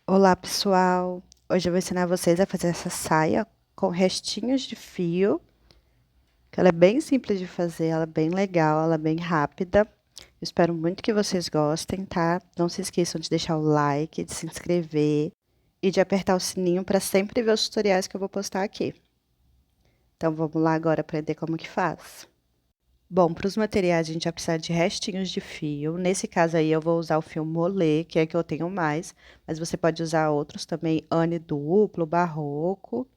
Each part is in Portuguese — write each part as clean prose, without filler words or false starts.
Olá, pessoal! Hoje eu vou ensinar vocês a fazer essa saia com restinhos de fio, que ela é bem simples de fazer, ela é bem legal, ela é bem rápida. Eu espero muito que vocês gostem, tá? Não se esqueçam de deixar o like, de se inscrever e de apertar o sininho para sempre ver os tutoriais que eu vou postar aqui. Então vamos lá agora aprender como que faz. Bom, para os materiais a gente vai precisar de restinhos de fio. Nesse caso aí eu vou usar o fio molê, que é que eu tenho mais, mas você pode usar outros também, ane duplo, barroco.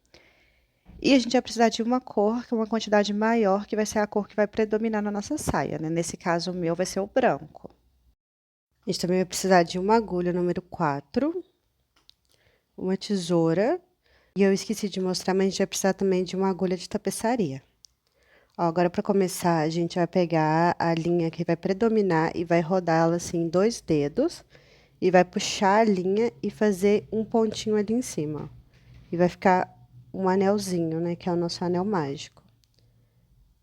E a gente vai precisar de uma cor, que é uma quantidade maior, que vai ser a cor que vai predominar na nossa saia, né? Nesse caso o meu vai ser o branco. A gente também vai precisar de uma agulha número 4, uma tesoura, e eu esqueci de mostrar, mas a gente vai precisar também de uma agulha de tapeçaria. Ó, agora, para começar, a gente vai pegar a linha que vai predominar e vai rodá-la assim em 2 dedos. E vai puxar a linha e fazer um pontinho ali em cima. E vai ficar um anelzinho, né? Que é o nosso anel mágico.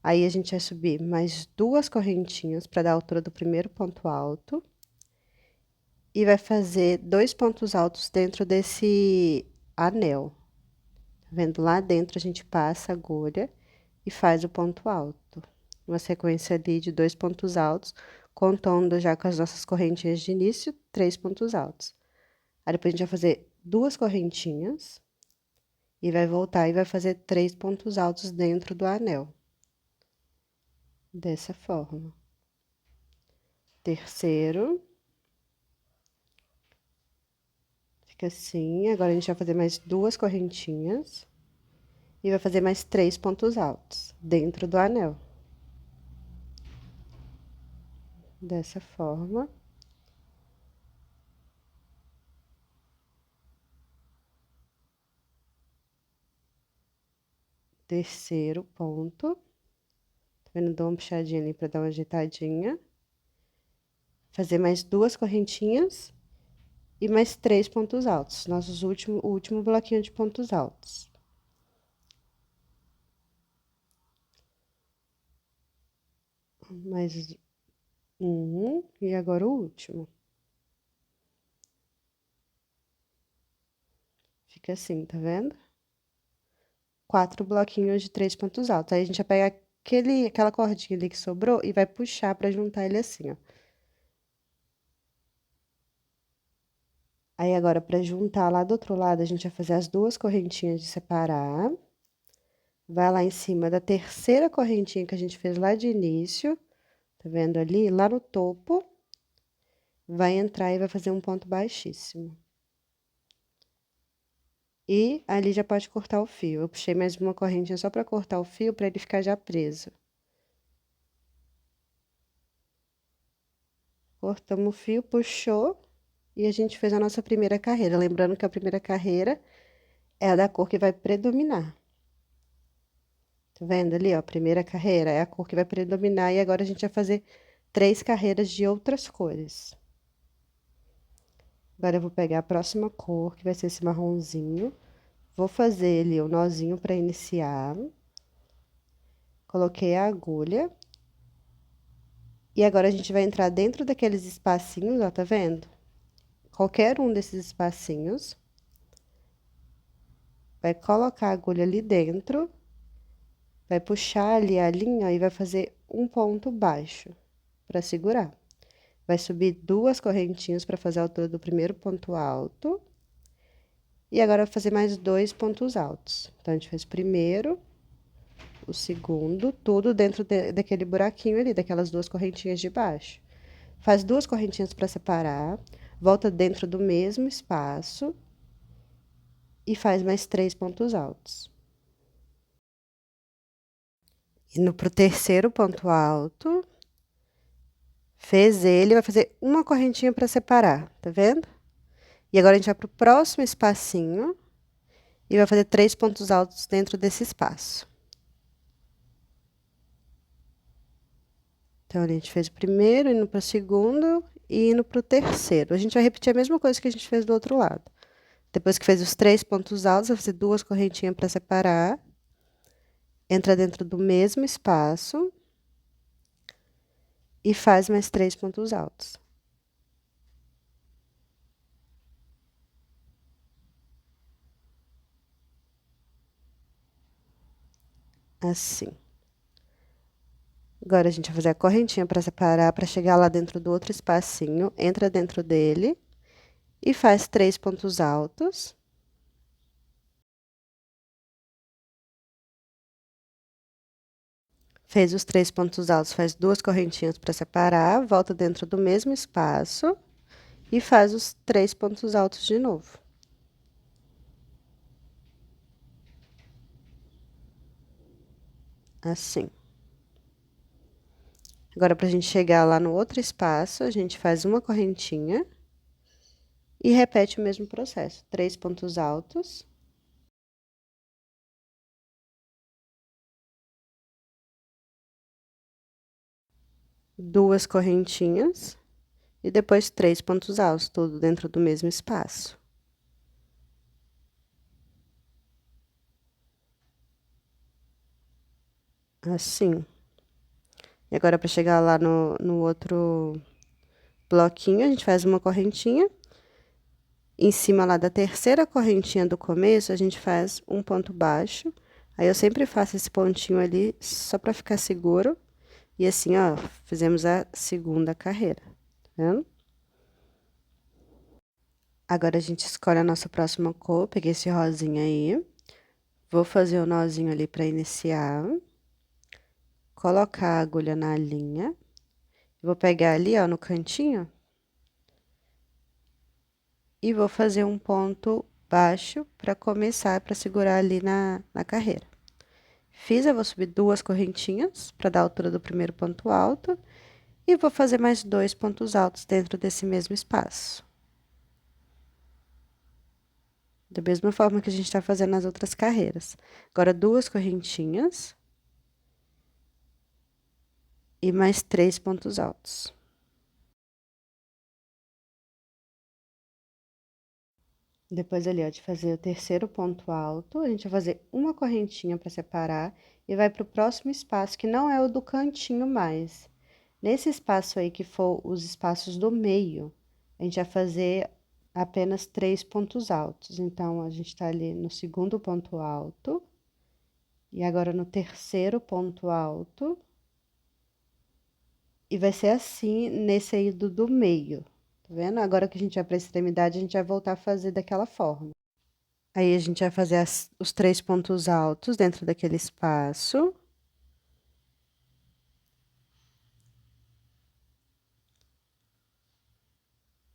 Aí, a gente vai subir mais 2 correntinhas para dar a altura do primeiro ponto alto. E vai fazer 2 pontos altos dentro desse anel. Tá vendo? Lá dentro, a gente passa a agulha e faz o ponto alto. Uma sequência ali de 2 pontos altos, contando já com as nossas correntinhas de início, 3 pontos altos. Aí depois a gente vai fazer 2 correntinhas e vai voltar e vai fazer 3 pontos altos dentro do anel. Dessa forma. Terceiro. Fica assim. Agora a gente vai fazer mais 2 correntinhas e vai fazer mais 3 pontos altos dentro do anel. Dessa forma. Terceiro ponto. Tá vendo? Dou uma puxadinha ali pra dar uma ajeitadinha. Fazer mais 2 correntinhas e mais 3 pontos altos. O último bloquinho de pontos altos. Mais e agora o último. Fica assim, tá vendo? 4 bloquinhos de 3 pontos altos. Aí a gente vai pegar aquela cordinha ali que sobrou e vai puxar pra juntar ele assim, ó. Aí agora, pra juntar lá do outro lado, a gente vai fazer as 2 correntinhas de separar. Vai lá em cima da terceira correntinha que a gente fez lá de início. Tá vendo ali? Lá no topo. Vai entrar e vai fazer um ponto baixíssimo. E ali já pode cortar o fio. Eu puxei mais uma correntinha só pra cortar o fio, pra ele ficar já preso. Cortamos o fio, puxou e a gente fez a nossa primeira carreira. Lembrando que a primeira carreira é a da cor que vai predominar. Tá vendo ali, ó? A primeira carreira é a cor que vai predominar e agora a gente vai fazer 3 carreiras de outras cores. Agora eu vou pegar a próxima cor, que vai ser esse marronzinho. Vou fazer ali o nozinho para iniciar. Coloquei a agulha. E agora a gente vai entrar dentro daqueles espacinhos, ó, tá vendo? Qualquer um desses espacinhos. Vai colocar a agulha ali dentro. Vai puxar ali a linha e vai fazer um ponto baixo para segurar. Vai subir 2 correntinhas para fazer a altura do primeiro ponto alto. E agora vai fazer mais 2 pontos altos. Então, a gente fez o primeiro, o segundo, tudo dentro daquele buraquinho ali, daquelas 2 correntinhas de baixo. Faz 2 correntinhas para separar, volta dentro do mesmo espaço e faz mais 3 pontos altos. Indo pro terceiro ponto alto, fez ele, vai fazer uma correntinha para separar, tá vendo? E agora a gente vai pro próximo espacinho e vai fazer 3 pontos altos dentro desse espaço. Então, a gente fez o primeiro, indo para o segundo e indo para o terceiro. A gente vai repetir a mesma coisa que a gente fez do outro lado. Depois que fez os 3 pontos altos, vai fazer 2 correntinhas para separar. Entra dentro do mesmo espaço. E faz mais 3 pontos altos. assim. Agora, a gente vai fazer a correntinha para separar, para chegar lá dentro do outro espacinho, entra dentro dele e faz 3 pontos altos. Fez os 3 pontos altos, faz 2 correntinhas para separar, volta dentro do mesmo espaço e faz os 3 pontos altos de novo. Assim. Agora, para a gente chegar lá no outro espaço, a gente faz uma correntinha e repete o mesmo processo. 3 pontos altos. Duas correntinhas e depois 3 pontos altos, tudo dentro do mesmo espaço. Assim. E agora, para chegar lá no outro bloquinho, a gente faz uma correntinha. Em cima lá da terceira correntinha do começo, a gente faz um ponto baixo. Aí, eu sempre faço esse pontinho ali, só para ficar seguro. E assim, ó, fizemos a segunda carreira, tá vendo? Agora, a gente escolhe a nossa próxima cor. Peguei esse rosinha aí. Vou fazer o nozinho ali para iniciar. Colocar a agulha na linha. Vou pegar ali, ó, no cantinho. E vou fazer um ponto baixo para começar, para segurar ali na carreira. Fiz, eu vou subir 2 correntinhas para dar a altura do primeiro ponto alto. E vou fazer mais 2 pontos altos dentro desse mesmo espaço. Da mesma forma que a gente está fazendo nas outras carreiras. Agora, 2 correntinhas. E mais 3 pontos altos. Depois ali, ó, de fazer o terceiro ponto alto, a gente vai fazer uma correntinha para separar e vai para o próximo espaço, que não é o do cantinho mais. Nesse espaço aí, que for os espaços do meio, a gente vai fazer apenas 3 pontos altos. Então, a gente tá ali no segundo ponto alto, e agora no terceiro ponto alto, e vai ser assim nesse aí do meio, tá vendo? Agora que a gente vai pra extremidade, a gente vai voltar a fazer daquela forma. Aí, a gente vai fazer os 3 pontos altos dentro daquele espaço.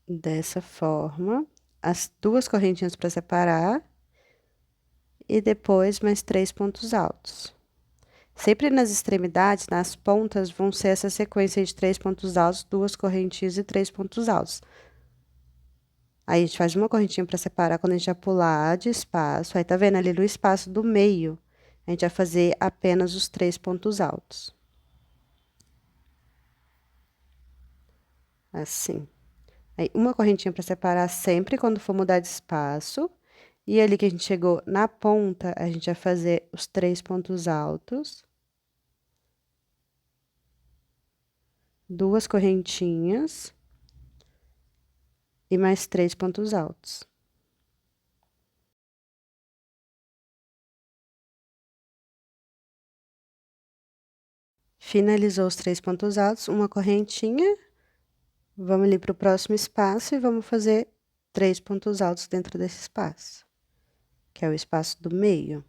Dessa forma. As 2 correntinhas para separar. E depois, mais 3 pontos altos. Sempre nas extremidades, nas pontas, vão ser essa sequência de 3 pontos altos, 2 correntinhas e 3 pontos altos. Aí, a gente faz uma correntinha para separar quando a gente já pular de espaço. Aí, tá vendo ali no espaço do meio, a gente vai fazer apenas os 3 pontos altos. Assim. Aí, uma correntinha para separar sempre quando for mudar de espaço. E ali que a gente chegou na ponta, a gente vai fazer os 3 pontos altos. 2 correntinhas. E mais 3 pontos altos. Finalizou os 3 pontos altos, uma correntinha. Vamos ali para o próximo espaço e vamos fazer 3 pontos altos dentro desse espaço, que é o espaço do meio.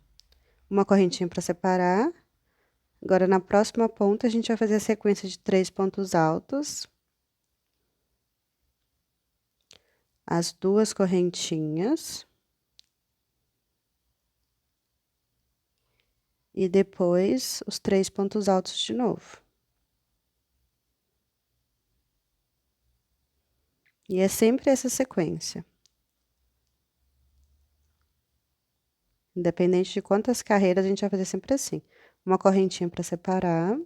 Uma correntinha para separar. Agora, na próxima ponta, a gente vai fazer a sequência de 3 pontos altos. As 2 correntinhas. E depois, os 3 pontos altos de novo. E é sempre essa sequência. Independente de quantas carreiras, a gente vai fazer sempre assim. Uma correntinha para separar.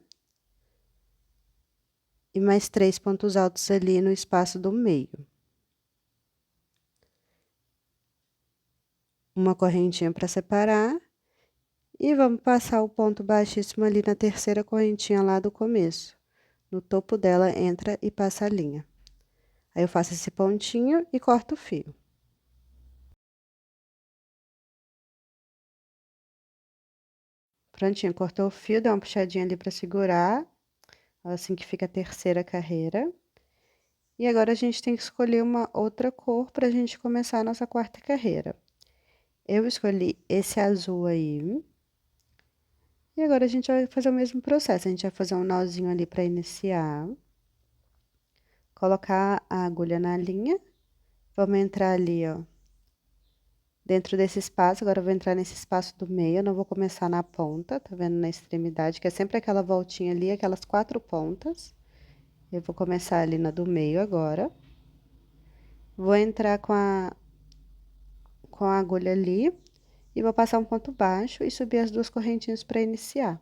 E mais 3 pontos altos ali no espaço do meio. Uma correntinha para separar. E vamos passar o ponto baixíssimo ali na terceira correntinha lá do começo. No topo dela, entra e passa a linha. Aí, eu faço esse pontinho e corto o fio. Prontinho, cortou o fio, dá uma puxadinha ali pra segurar, assim que fica a terceira carreira. E agora a gente tem que escolher uma outra cor pra gente começar a nossa quarta carreira. Eu escolhi esse azul aí. E agora a gente vai fazer o mesmo processo. A gente vai fazer um nozinho ali pra iniciar. Colocar a agulha na linha. Vamos entrar ali, ó. Dentro desse espaço, agora eu vou entrar nesse espaço do meio, eu não vou começar na ponta, tá vendo? Na extremidade, que é sempre aquela voltinha ali, aquelas 4 pontas. Eu vou começar ali na do meio agora. Vou entrar com a agulha ali e vou passar um ponto baixo e subir as 2 correntinhas para iniciar.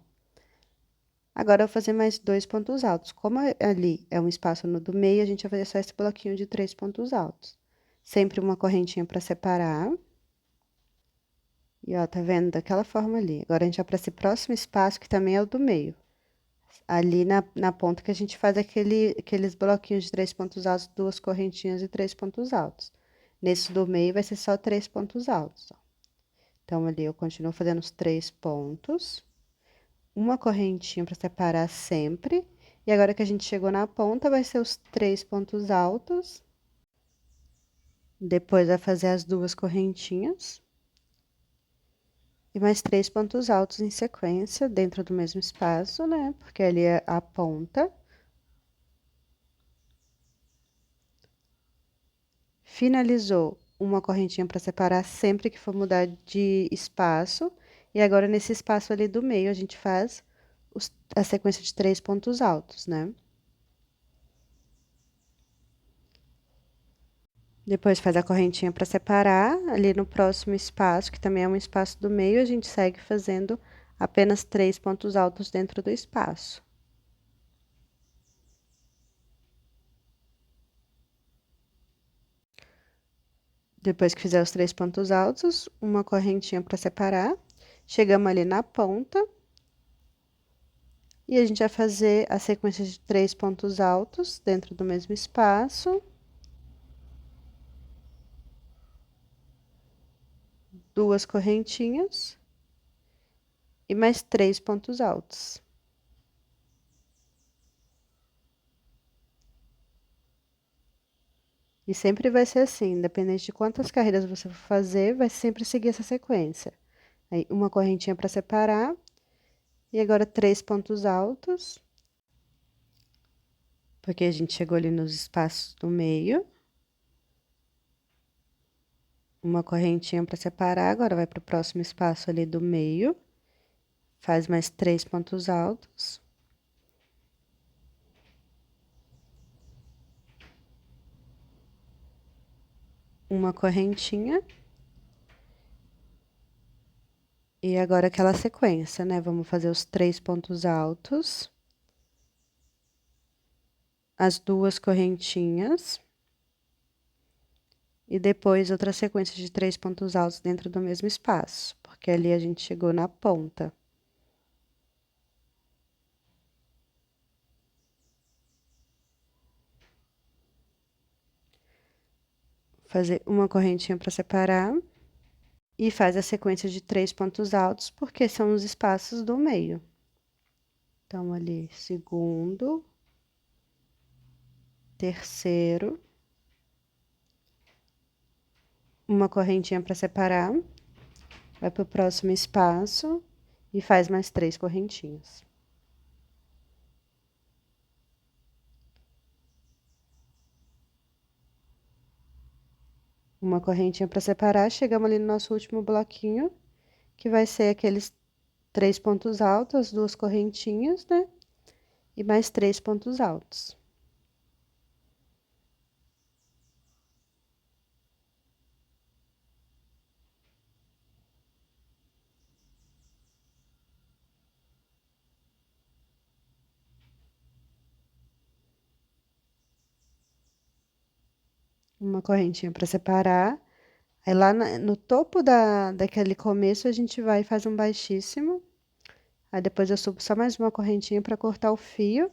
Agora eu vou fazer mais 2 pontos altos. Como ali é um espaço no do meio, a gente vai fazer só esse bloquinho de 3 pontos altos. Sempre uma correntinha para separar. E ó, tá vendo? Daquela forma ali. Agora a gente vai para esse próximo espaço, que também é o do meio. Ali na ponta que a gente faz aqueles bloquinhos de 3 pontos altos, 2 correntinhas e 3 pontos altos. Nesse do meio vai ser só 3 pontos altos, ó. Então, ali eu continuo fazendo os 3 pontos. Uma correntinha para separar sempre. E agora que a gente chegou na ponta, vai ser os 3 pontos altos. Depois vai fazer as 2 correntinhas. E mais 3 pontos altos em sequência, dentro do mesmo espaço, né? Porque ali é a ponta. Finalizou uma correntinha para separar sempre que for mudar de espaço. E agora, nesse espaço ali do meio, a gente faz a sequência de 3 pontos altos, né? Depois faz a correntinha para separar. Ali no próximo espaço, que também é um espaço do meio, a gente segue fazendo apenas 3 pontos altos dentro do espaço. Depois que fizer os 3 pontos altos, uma correntinha para separar. Chegamos ali na ponta. E a gente vai fazer a sequência de 3 pontos altos dentro do mesmo espaço. 2 correntinhas. E mais 3 pontos altos. E sempre vai ser assim, independente de quantas carreiras você for fazer, vai sempre seguir essa sequência. Aí, uma correntinha para separar. E agora 3 pontos altos. Porque a gente chegou ali nos espaços do meio. Uma correntinha para separar, agora vai para o próximo espaço ali do meio. Faz mais 3 pontos altos. Uma correntinha. E agora aquela sequência, né? Vamos fazer os 3 pontos altos. As 2 correntinhas. E depois outra sequência de 3 pontos altos dentro do mesmo espaço, porque ali a gente chegou na ponta. Fazer uma correntinha para separar. E faz a sequência de 3 pontos altos, porque são os espaços do meio. Então, ali, segundo, terceiro, uma correntinha para separar, vai para o próximo espaço e faz mais 3 correntinhas. Uma correntinha para separar, chegamos ali no nosso último bloquinho, que vai ser aqueles 3 pontos altos, as 2 correntinhas, né? E mais 3 pontos altos. Uma correntinha para separar. Aí lá no topo daquele começo a gente vai e faz um baixíssimo. Aí depois eu subo só mais uma correntinha para cortar o fio.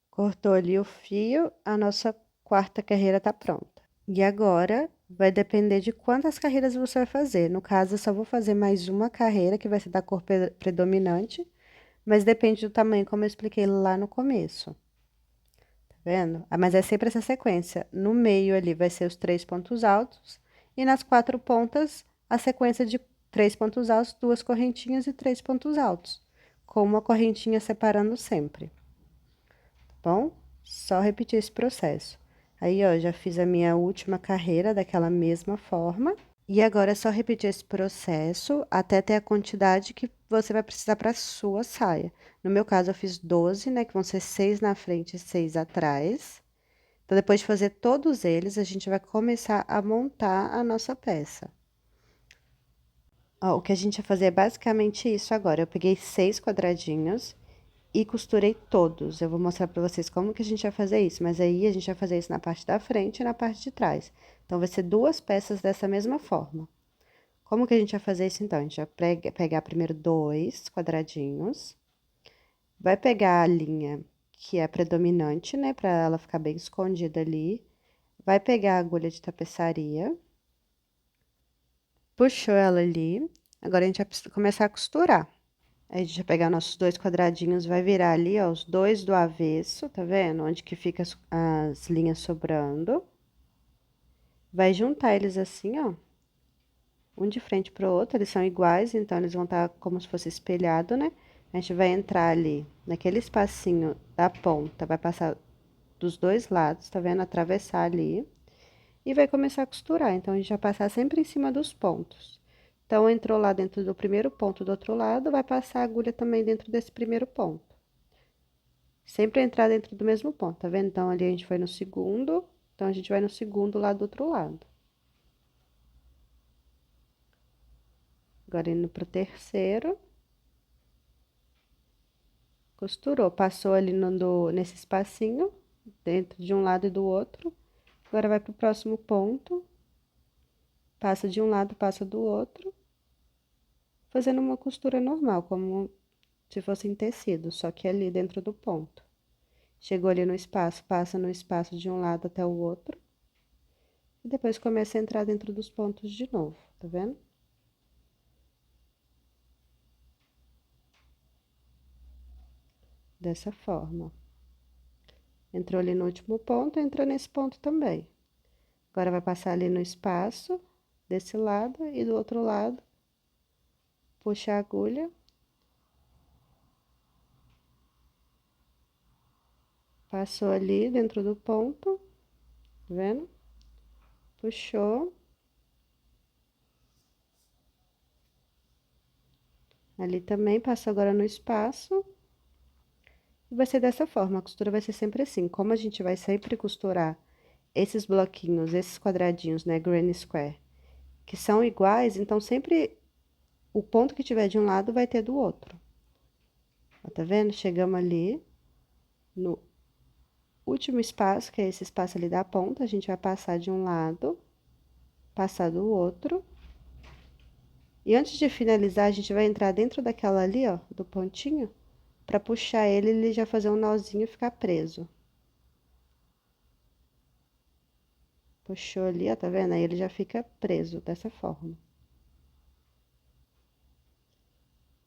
Cortou ali o fio, a nossa quarta carreira tá pronta. E agora Vai depender de quantas carreiras você vai fazer. No caso, eu só vou fazer mais uma carreira, que vai ser da cor predominante, mas depende do tamanho, como eu expliquei lá no começo. Tá vendo? Ah, mas é sempre essa sequência. No meio ali vai ser os 3 pontos altos, e nas 4 pontas, a sequência de 3 pontos altos, 2 correntinhas e 3 pontos altos, com uma correntinha separando sempre. Tá bom? Só repetir esse processo. Aí, ó, já fiz a minha última carreira daquela mesma forma. E agora é só repetir esse processo até ter a quantidade que você vai precisar para a sua saia. No meu caso, eu fiz 12, né? Que vão ser 6 na frente e 6 atrás. Então, depois de fazer todos eles, a gente vai começar a montar a nossa peça. Ó, o que a gente vai fazer é basicamente isso agora. Eu peguei 6 quadradinhos e costurei todos. Eu vou mostrar pra vocês como que a gente vai fazer isso, mas aí a gente vai fazer isso na parte da frente e na parte de trás. Então, vai ser 2 peças dessa mesma forma. Como que a gente vai fazer isso então? A gente vai pegar primeiro 2 quadradinhos, vai pegar a linha que é predominante, né, pra ela ficar bem escondida ali, vai pegar a agulha de tapeçaria, puxou ela ali, agora a gente vai começar a costurar. Aí a gente vai pegar nossos 2 quadradinhos, vai virar ali, ó, os dois do avesso, tá vendo? Onde que fica as linhas sobrando. Vai juntar eles assim, ó, um de frente pro outro, eles são iguais, então eles vão estar como se fosse espelhado, né? A gente vai entrar ali, naquele espacinho da ponta, vai passar dos dois lados, tá vendo? Atravessar ali e vai começar a costurar. Então, a gente vai passar sempre em cima dos pontos. Então, entrou lá dentro do primeiro ponto do outro lado, vai passar a agulha também dentro desse primeiro ponto. Sempre entrar dentro do mesmo ponto, tá vendo? Então, ali a gente foi no segundo, então a gente vai no segundo lá do outro lado. Agora, indo pro terceiro. Costurou, passou ali nesse espacinho, dentro de um lado e do outro. Agora, vai pro próximo ponto. Passa de um lado, passa do outro. Fazendo uma costura normal, como se fosse em tecido, só que ali dentro do ponto. Chegou ali no espaço, passa no espaço de um lado até o outro. E depois começa a entrar dentro dos pontos de novo, tá vendo? Dessa forma. Entrou ali no último ponto, entra nesse ponto também. Agora, vai passar ali no espaço, desse lado e do outro lado. Puxa a agulha. Passou ali dentro do ponto, tá vendo? Puxou. Ali também, passa agora no espaço. E vai ser dessa forma, a costura vai ser sempre assim. Como a gente vai sempre costurar esses bloquinhos, esses quadradinhos, né, granny square, que são iguais, então sempre o ponto que tiver de um lado vai ter do outro. Ó, tá vendo? Chegamos ali no último espaço, que é esse espaço ali da ponta, a gente vai passar de um lado, passar do outro. E antes de finalizar, a gente vai entrar dentro daquela ali, ó, do pontinho, pra puxar ele já fazer um nozinho e ficar preso. Puxou ali, ó, tá vendo? Aí ele já fica preso dessa forma.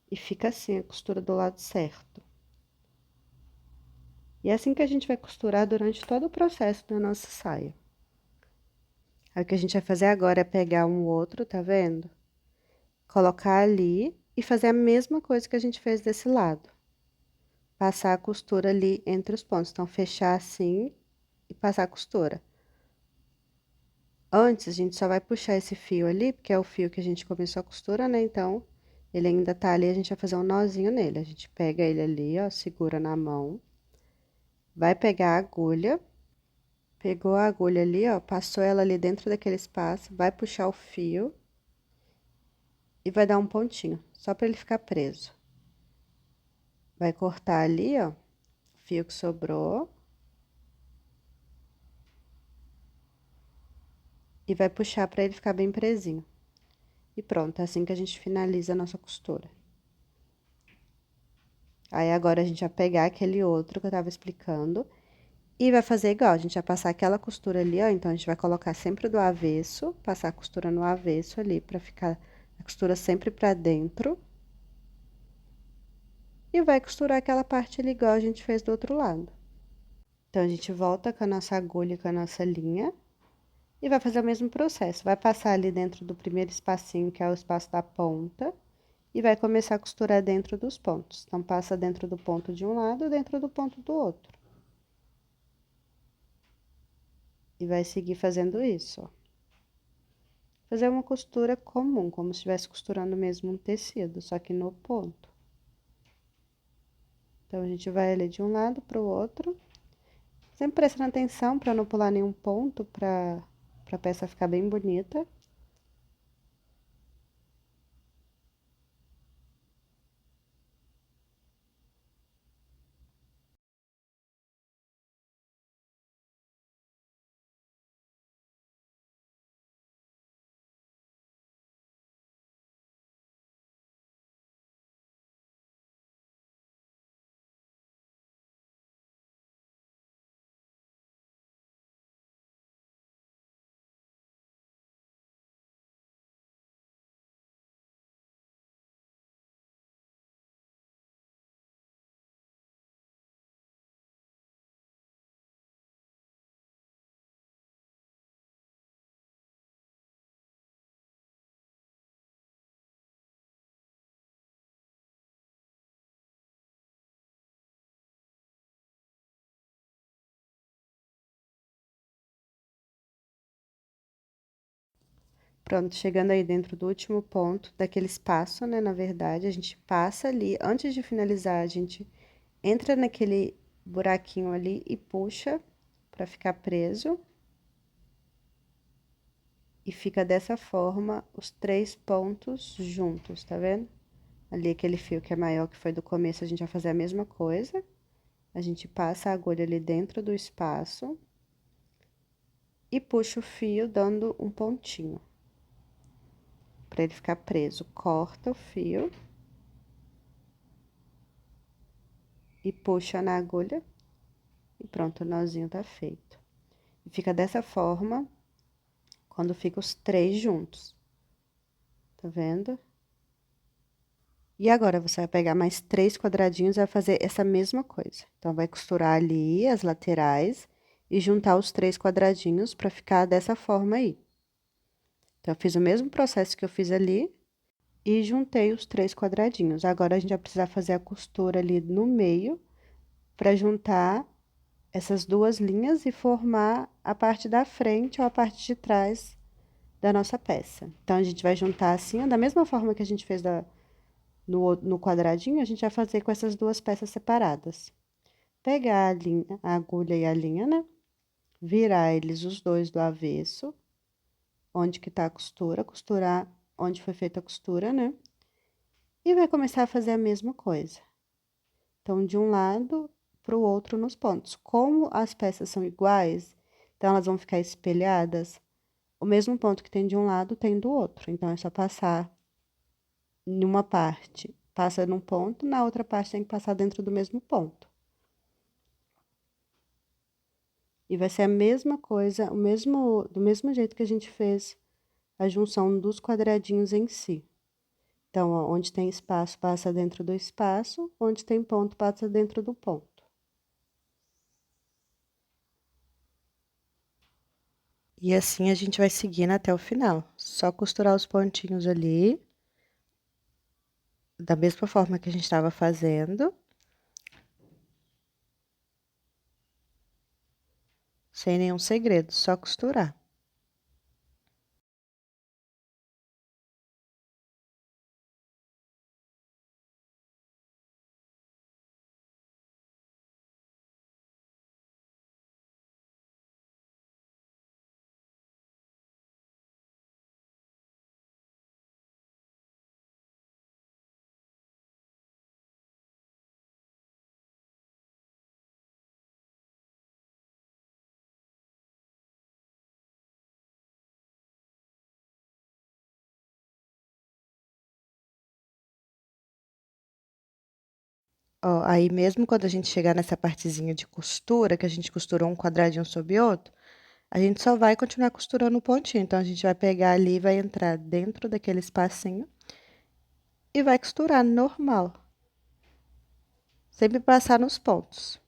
E fica assim a costura do lado certo. E é assim que a gente vai costurar durante todo o processo da nossa saia. Aí o que a gente vai fazer agora é pegar um outro, tá vendo? Colocar ali e fazer a mesma coisa que a gente fez desse lado. Passar a costura ali entre os pontos. Então, fechar assim e passar a costura. Antes, a gente só vai puxar esse fio ali, porque é o fio que a gente começou a costura, né? Então, ele ainda tá ali, a gente vai fazer um nozinho nele. A gente pega ele ali, ó, segura na mão. Vai pegar a agulha. Pegou a agulha ali, ó, passou ela ali dentro daquele espaço, vai puxar o fio e vai dar um pontinho, só para ele ficar preso. Vai cortar ali, ó, o fio que sobrou. E vai puxar para ele ficar bem presinho. E pronto, é assim que a gente finaliza a nossa costura. Aí, agora, a gente vai pegar aquele outro que eu tava explicando E vai fazer igual, a gente vai passar aquela costura ali, ó, então a gente vai colocar sempre do avesso, passar a costura no avesso ali, pra ficar a costura sempre pra dentro. E vai costurar aquela parte ali igual a gente fez do outro lado. Então, a gente volta com a nossa agulha e com a nossa linha. E vai fazer o mesmo processo. Vai passar ali dentro do primeiro espacinho, que é o espaço da ponta. E vai começar a costurar dentro dos pontos. Então, passa dentro do ponto de um lado, dentro do ponto do outro. E vai seguir fazendo isso, ó. Fazer uma costura comum, como se estivesse costurando mesmo um tecido, só que no ponto. Então, a gente vai ali de um lado para o outro. Sempre prestando atenção para não pular nenhum ponto, para a peça ficar bem bonita. Pronto, chegando aí dentro do último ponto daquele espaço, né? Na verdade, a gente passa ali, antes de finalizar, a gente entra naquele buraquinho ali e puxa para ficar preso. E fica dessa forma os 3 pontos juntos, tá vendo? Ali aquele fio que é maior que foi do começo, a gente vai fazer a mesma coisa. A gente passa a agulha ali dentro do espaço e puxa o fio dando um pontinho. Para ele ficar preso, corta o fio e puxa na agulha e pronto, o nozinho tá feito. E fica dessa forma quando fica os 3 juntos. Tá vendo? E agora, você vai pegar mais 3 quadradinhos e vai fazer essa mesma coisa. Então, vai costurar ali as laterais e juntar os 3 quadradinhos para ficar dessa forma aí. Então, eu fiz o mesmo processo que eu fiz ali e juntei os 3 quadradinhos. Agora, a gente vai precisar fazer a costura ali no meio para juntar essas 2 linhas e formar a parte da frente ou a parte de trás da nossa peça. Então, a gente vai juntar assim, ó, da mesma forma que a gente fez no quadradinho, a gente vai fazer com essas 2 peças separadas. Pegar a linha, a agulha e a linha, né? Virar eles os dois do avesso, onde que tá a costura, costurar onde foi feita a costura, né? E vai começar a fazer a mesma coisa. Então, de um lado para o outro nos pontos. Como as peças são iguais, então elas vão ficar espelhadas, o mesmo ponto que tem de um lado tem do outro. Então, é só passar em uma parte, passa num ponto, na outra parte tem que passar dentro do mesmo ponto. E vai ser a mesma coisa, do mesmo jeito que a gente fez a junção dos quadradinhos em si. Então, ó, onde tem espaço, passa dentro do espaço, onde tem ponto, passa dentro do ponto. E assim a gente vai seguindo até o final. Só costurar os pontinhos ali, da mesma forma que a gente estava fazendo. Sem nenhum segredo, só costurar. Ó, aí mesmo quando a gente chegar nessa partezinha de costura, que a gente costurou um quadradinho sobre outro, a gente só vai continuar costurando o pontinho. Então, a gente vai pegar ali, vai entrar dentro daquele espacinho e vai costurar normal. Sempre passar nos pontos.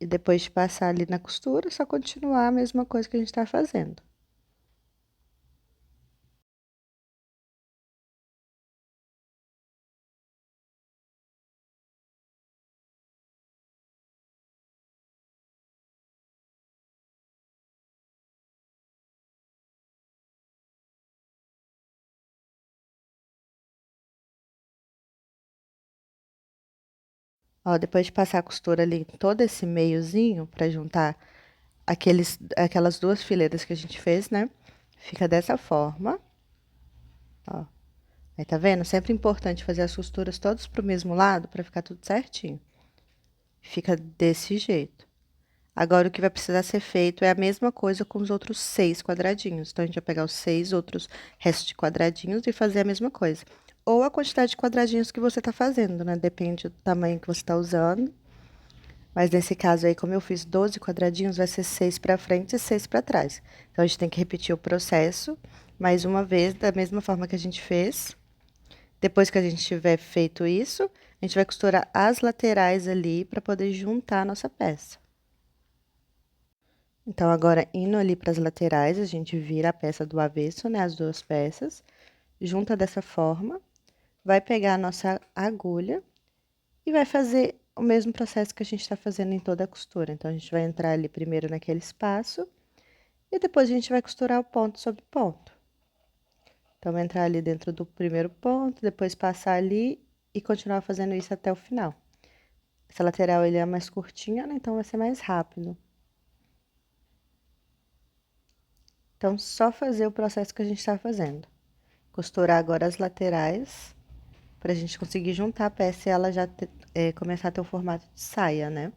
E depois de passar ali na costura, só continuar a mesma coisa que a gente tá fazendo. Ó, depois de passar a costura ali em todo esse meiozinho, pra juntar aquelas duas fileiras que a gente fez, né? Fica dessa forma, ó. Aí, tá vendo? Sempre importante fazer as costuras todas pro mesmo lado, pra ficar tudo certinho. Fica desse jeito. Agora, o que vai precisar ser feito é a mesma coisa com os outros 6 quadradinhos. Então, a gente vai pegar os 6 outros restos de quadradinhos e fazer a mesma coisa. Ou a quantidade de quadradinhos que você tá fazendo, né? Depende do tamanho que você tá usando. Mas nesse caso aí, como eu fiz 12 quadradinhos, vai ser 6 para frente e 6 para trás. Então, a gente tem que repetir o processo mais uma vez, da mesma forma que a gente fez. Depois que a gente tiver feito isso, a gente vai costurar as laterais ali para poder juntar a nossa peça. Então, agora, indo ali para as laterais, a gente vira a peça do avesso, né? As duas peças, junta dessa forma, vai pegar a nossa agulha e vai fazer o mesmo processo que a gente está fazendo em toda a costura. Então, a gente vai entrar ali primeiro naquele espaço e depois a gente vai costurar o ponto sobre ponto. Então, vai entrar ali dentro do primeiro ponto, depois passar ali e continuar fazendo isso até o final. Essa lateral ele é mais curtinha, né? Então vai ser mais rápido. Então, só fazer o processo que a gente está fazendo. Costurar agora as laterais, para a gente conseguir juntar a peça e ela já começar a ter o formato de saia, né?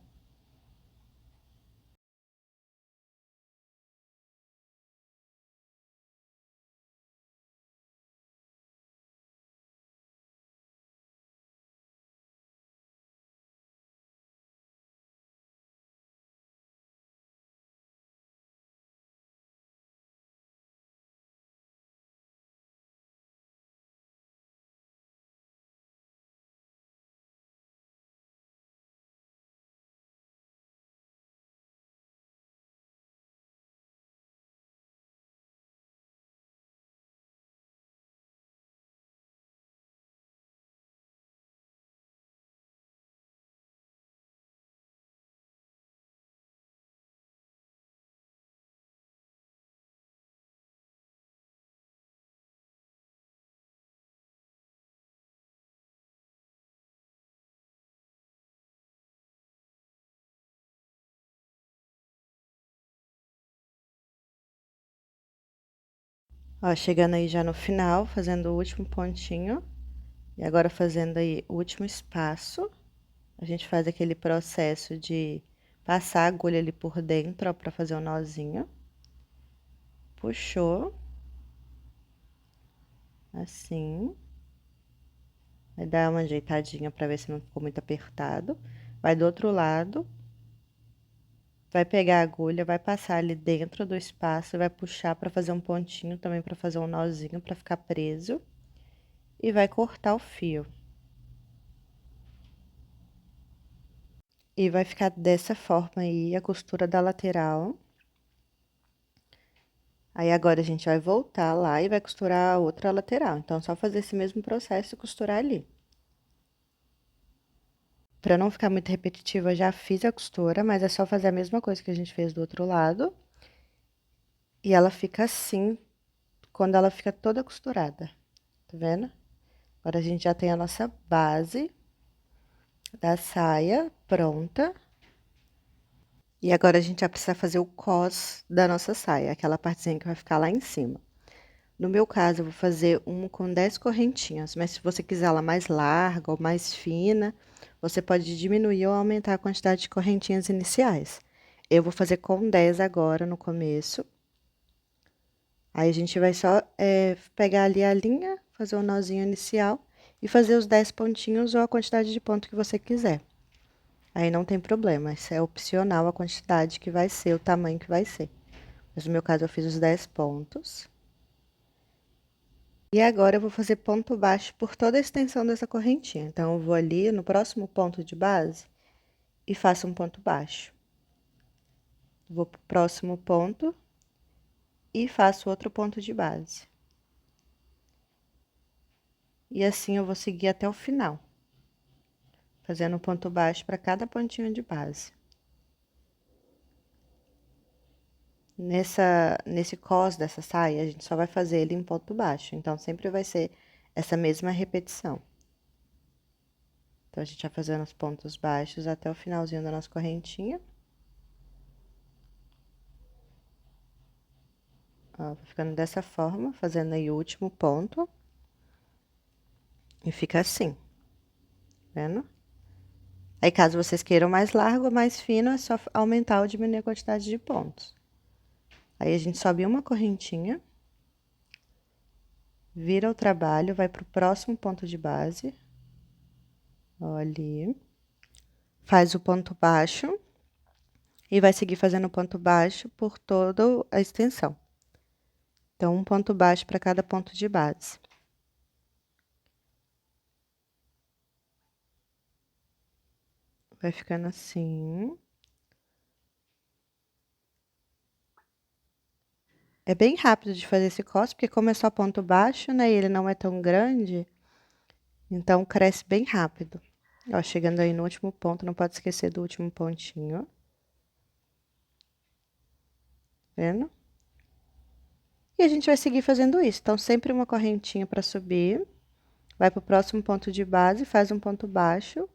Ó, chegando aí já no final, fazendo o último pontinho. E agora fazendo aí o último espaço, a gente faz aquele processo de passar a agulha ali por dentro, ó, pra fazer o nozinho. Puxou. Assim. Vai dar uma ajeitadinha pra ver se não ficou muito apertado. Vai do outro lado. Vai pegar a agulha, vai passar ali dentro do espaço e vai puxar pra fazer um pontinho também pra fazer um nozinho pra ficar preso. E vai cortar o fio. E vai ficar dessa forma aí a costura da lateral. Aí agora a gente vai voltar lá e vai costurar a outra lateral. Então, é só fazer esse mesmo processo e costurar ali. Pra não ficar muito repetitiva, eu já fiz a costura, mas é só fazer a mesma coisa que a gente fez do outro lado. E ela fica assim, quando ela fica toda costurada. Tá vendo? Agora a gente já tem a nossa base da saia pronta. E agora a gente vai precisar fazer o cos da nossa saia, aquela partezinha que vai ficar lá em cima. No meu caso, eu vou fazer um com 10 correntinhas, mas se você quiser ela mais larga ou mais fina, você pode diminuir ou aumentar a quantidade de correntinhas iniciais. Eu vou fazer com 10 agora no começo. Aí a gente vai só pegar ali a linha, fazer o nozinho inicial e fazer os 10 pontinhos ou a quantidade de ponto que você quiser. Aí não tem problema, isso é opcional a quantidade que vai ser, o tamanho que vai ser. Mas no meu caso eu fiz os 10 pontos. E agora eu vou fazer ponto baixo por toda a extensão dessa correntinha. Então, eu vou ali no próximo ponto de base e faço um ponto baixo. Vou pro próximo ponto e faço outro ponto de base. E assim eu vou seguir até o final, fazendo um ponto baixo para cada pontinho de base. Nesse cos dessa saia, a gente só vai fazer ele em ponto baixo, então sempre vai ser essa mesma repetição. Então, a gente vai fazendo os pontos baixos até o finalzinho da nossa correntinha. Ó, vai ficando dessa forma, fazendo aí o último ponto. E fica assim, vendo? Aí, caso vocês queiram mais largo ou mais fino, é só aumentar ou diminuir a quantidade de pontos. Aí, a gente sobe uma correntinha, vira o trabalho, vai pro próximo ponto de base. Ó, ali. Faz o ponto baixo e vai seguir fazendo ponto baixo por toda a extensão. Então, um ponto baixo para cada ponto de base. Vai ficando assim. É bem rápido de fazer esse cos, porque como é só ponto baixo, né, e ele não é tão grande, então cresce bem rápido. Ó, chegando aí no último ponto, não pode esquecer do último pontinho. Vendo? E a gente vai seguir fazendo isso. Então, sempre uma correntinha para subir, vai pro próximo ponto de base, faz um ponto baixo,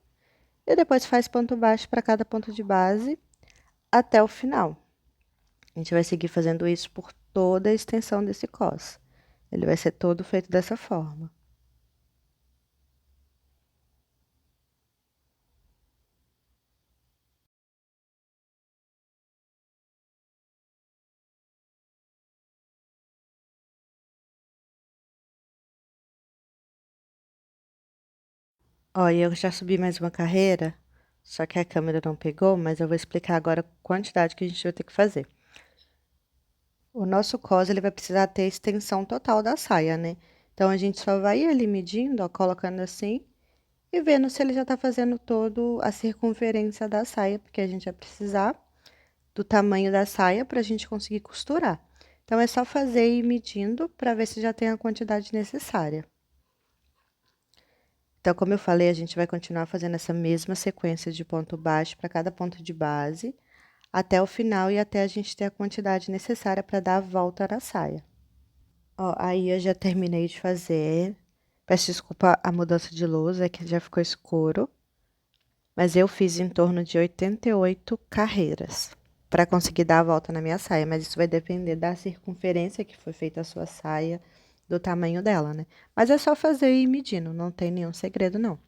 e depois faz ponto baixo para cada ponto de base até o final. A gente vai seguir fazendo isso por toda a extensão desse cos. Ele vai ser todo feito dessa forma. Ó, e eu já subi mais uma carreira, só que a câmera não pegou, mas eu vou explicar agora a quantidade que a gente vai ter que fazer. O nosso cos, ele vai precisar ter a extensão total da saia, né? Então, a gente só vai ir ali medindo, ó, colocando assim, e vendo se ele já tá fazendo todo a circunferência da saia, porque a gente vai precisar do tamanho da saia pra gente conseguir costurar. Então, é só fazer e ir medindo pra ver se já tem a quantidade necessária. Então, como eu falei, a gente vai continuar fazendo essa mesma sequência de ponto baixo para cada ponto de base, até o final e até a gente ter a quantidade necessária para dar a volta na saia. Ó, aí eu já terminei de fazer. Peço desculpa a mudança de luz, é que já ficou escuro. Mas eu fiz em torno de 88 carreiras para conseguir dar a volta na minha saia. Mas isso vai depender da circunferência que foi feita a sua saia, do tamanho dela, né? Mas é só fazer e ir medindo, não tem nenhum segredo, não.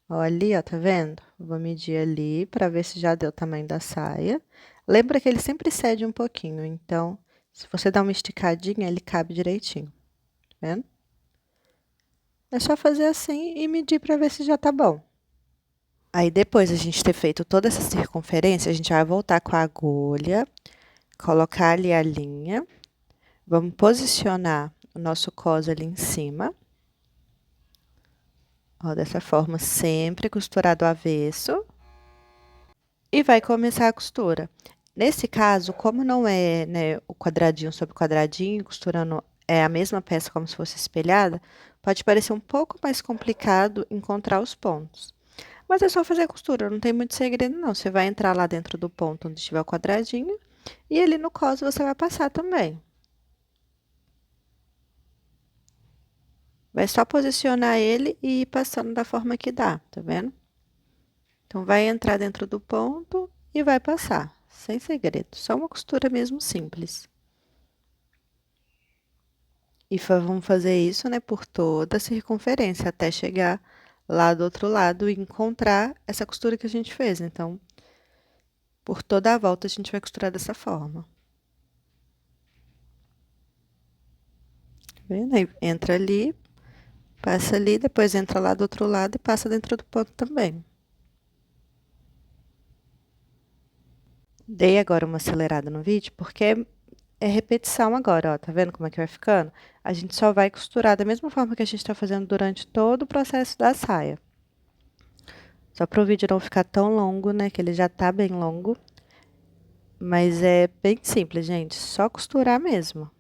Ó, ali, ó, tá vendo? Vou medir ali para ver se já deu o tamanho da saia. Lembra que ele sempre cede um pouquinho, então, se você dá uma esticadinha, ele cabe direitinho, tá vendo? É só fazer assim e medir para ver se já tá bom. Aí, depois a gente ter feito toda essa circunferência, a gente vai voltar com a agulha, colocar ali a linha, vamos posicionar o nosso cos ali em cima. Ó, dessa forma, sempre costurado do avesso. E vai começar a costura. Nesse caso, como não é, né, o quadradinho sobre quadradinho, costurando é a mesma peça como se fosse espelhada, pode parecer um pouco mais complicado encontrar os pontos. Mas é só fazer a costura, não tem muito segredo não. Você vai entrar lá dentro do ponto onde estiver o quadradinho e ali no cos você vai passar também. Vai só posicionar ele e ir passando da forma que dá, tá vendo? Então, vai entrar dentro do ponto e vai passar, sem segredo. Só uma costura mesmo simples. E vamos fazer isso, né, por toda a circunferência, até chegar lá do outro lado e encontrar essa costura que a gente fez. Então, por toda a volta, a gente vai costurar dessa forma. Tá vendo? Aí, entra ali, Passa ali, depois entra lá do outro lado e passa dentro do ponto também. Dei agora uma acelerada no vídeo, porque é repetição agora, ó. Tá vendo como é que vai ficando? A gente só vai costurar da mesma forma que a gente tá fazendo durante todo o processo da saia. Só para o vídeo não ficar tão longo, né? Que ele já tá bem longo. Mas é bem simples, gente. Só costurar mesmo.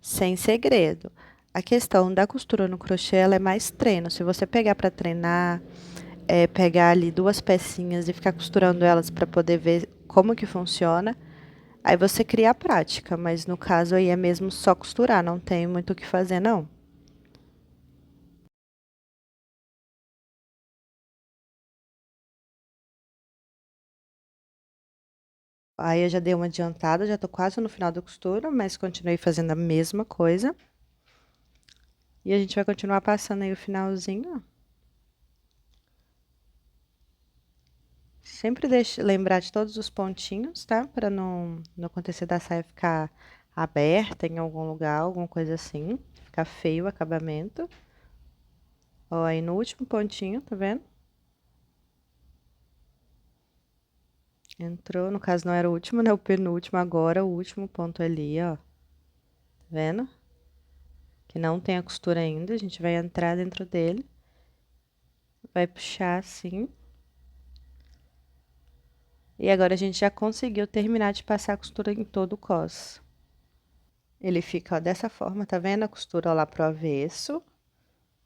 Sem segredo. A questão da costura no crochê, ela é mais treino. Se você pegar para treinar, pegar ali duas pecinhas e ficar costurando elas para poder ver como que funciona, aí você cria a prática. Mas no caso aí é mesmo só costurar, não tem muito o que fazer, não. Aí eu já dei uma adiantada, já tô quase no final da costura, mas continuei fazendo a mesma coisa. E a gente vai continuar passando aí o finalzinho, ó. Sempre deixe lembrar de todos os pontinhos, tá? Para não acontecer da saia ficar aberta em algum lugar, alguma coisa assim. Ficar feio o acabamento. Ó, aí no último pontinho, tá vendo? Entrou, no caso não era o último, né? O penúltimo agora, o último ponto ali, ó. Tá vendo? Que não tem a costura ainda, a gente vai entrar dentro dele. Vai puxar assim. E agora a gente já conseguiu terminar de passar a costura em todo o cos. Ele fica, ó, dessa forma, tá vendo a costura ó, lá pro avesso?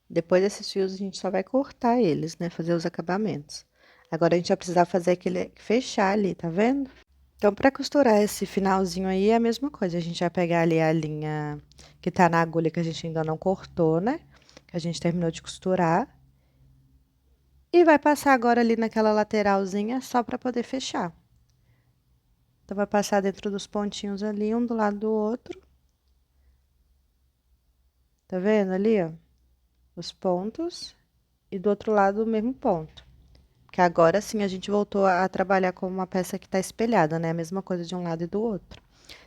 Depois desses fios a gente só vai cortar eles, né? Fazer os acabamentos. Agora a gente vai precisar fazer aquele fechar ali, tá vendo? Então, para costurar esse finalzinho aí é a mesma coisa. A gente vai pegar ali a linha que tá na agulha que a gente ainda não cortou, né? Que a gente terminou de costurar. E vai passar agora ali naquela lateralzinha só para poder fechar. Então, vai passar dentro dos pontinhos ali, um do lado do outro. Tá vendo ali, ó? Os pontos. E do outro lado o mesmo ponto. Que agora sim a gente voltou a trabalhar com uma peça que está espelhada, né? A mesma coisa de um lado e do outro.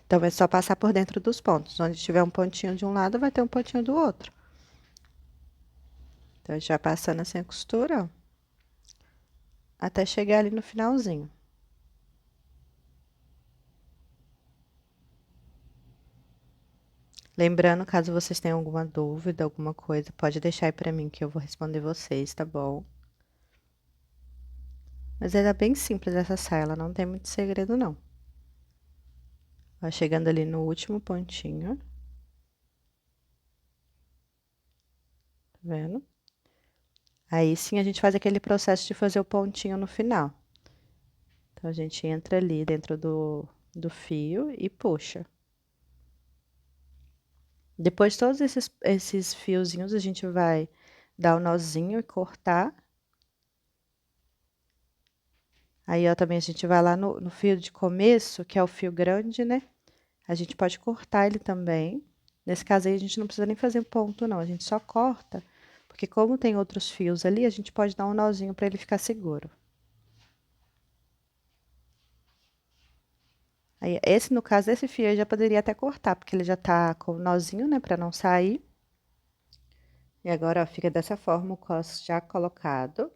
Então, é só passar por dentro dos pontos. Onde tiver um pontinho de um lado, vai ter um pontinho do outro. Então, já passando assim a costura, ó, até chegar ali no finalzinho. Lembrando, caso vocês tenham alguma dúvida, alguma coisa, pode deixar aí pra mim que eu vou responder vocês, tá bom? Mas ela é bem simples essa saia, ela não tem muito segredo, não. Ó, chegando ali no último pontinho. Tá vendo? Aí sim a gente faz aquele processo de fazer o pontinho no final. Então, a gente entra ali dentro do fio e puxa. Depois, todos esses fiozinhos, a gente vai dar o nozinho e cortar. Aí, ó, também a gente vai lá no fio de começo, que é o fio grande, né? A gente pode cortar ele também. Nesse caso aí, a gente não precisa nem fazer ponto, não. A gente só corta, porque como tem outros fios ali, a gente pode dar um nozinho para ele ficar seguro. Aí, esse, no caso, esse fio eu já poderia até cortar, porque ele já tá com o nozinho, né, para não sair. E agora, ó, fica dessa forma o cos já colocado.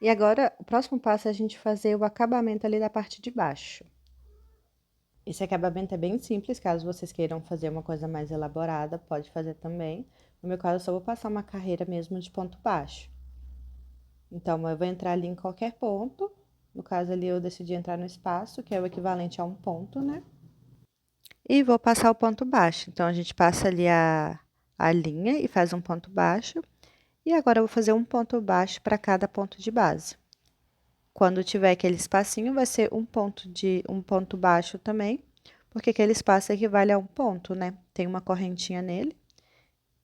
E agora, o próximo passo é a gente fazer o acabamento ali da parte de baixo. Esse acabamento é bem simples, caso vocês queiram fazer uma coisa mais elaborada, pode fazer também. No meu caso, eu só vou passar uma carreira mesmo de ponto baixo. Então, eu vou entrar ali em qualquer ponto. No caso ali, eu decidi entrar no espaço, que é o equivalente a um ponto, né? E vou passar o ponto baixo. Então, a gente passa ali a linha e faz um ponto baixo. E agora, eu vou fazer um ponto baixo para cada ponto de base. Quando tiver aquele espacinho, vai ser um ponto baixo também, porque aquele espaço equivale a um ponto, né? Tem uma correntinha nele.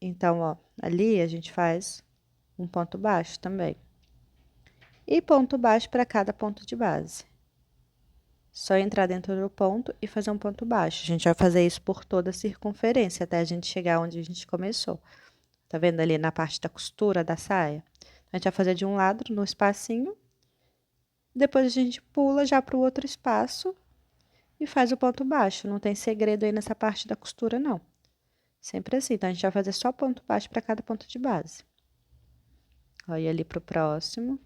Então, ó, ali a gente faz um ponto baixo também. E ponto baixo para cada ponto de base. Só entrar dentro do ponto e fazer um ponto baixo. A gente vai fazer isso por toda a circunferência, até a gente chegar onde a gente começou. Tá vendo ali na parte da costura da saia? A gente vai fazer de um lado no espacinho, depois a gente pula já para o outro espaço e faz o ponto baixo. Não tem segredo aí nessa parte da costura, não. Sempre assim. Então, a gente vai fazer só ponto baixo para cada ponto de base. Ó, ir ali pro próximo,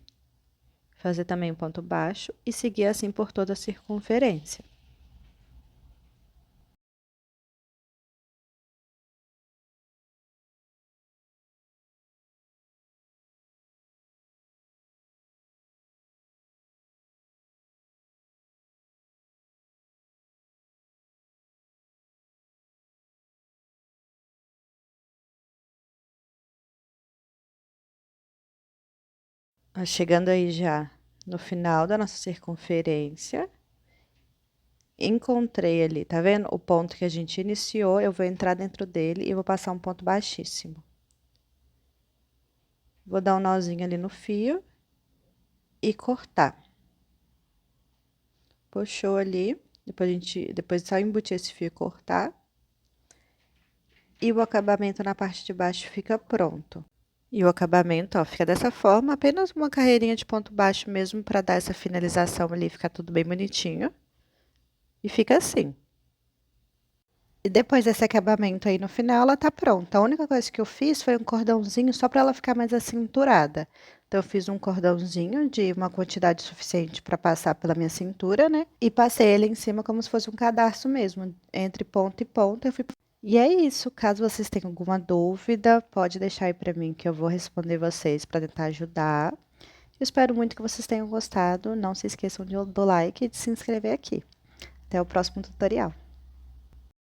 fazer também um ponto baixo e seguir assim por toda a circunferência. Ó, chegando aí já no final da nossa circunferência, encontrei ali, tá vendo? O ponto que a gente iniciou, eu vou entrar dentro dele e vou passar um ponto baixíssimo. Vou dar um nozinho ali no fio e cortar. Puxou ali, depois só embutir esse fio e cortar. E o acabamento na parte de baixo fica pronto. E o acabamento, ó, fica dessa forma, apenas uma carreirinha de ponto baixo mesmo para dar essa finalização ali, ficar tudo bem bonitinho. E fica assim. E depois desse acabamento aí no final, ela tá pronta. A única coisa que eu fiz foi um cordãozinho só para ela ficar mais acinturada. Então, eu fiz um cordãozinho de uma quantidade suficiente para passar pela minha cintura, né? E passei ele em cima como se fosse um cadarço mesmo. Entre ponta e ponta, eu fui. E é isso. Caso vocês tenham alguma dúvida, pode deixar aí para mim que eu vou responder vocês para tentar ajudar. Eu espero muito que vocês tenham gostado. Não se esqueçam do like e de se inscrever aqui. Até o próximo tutorial.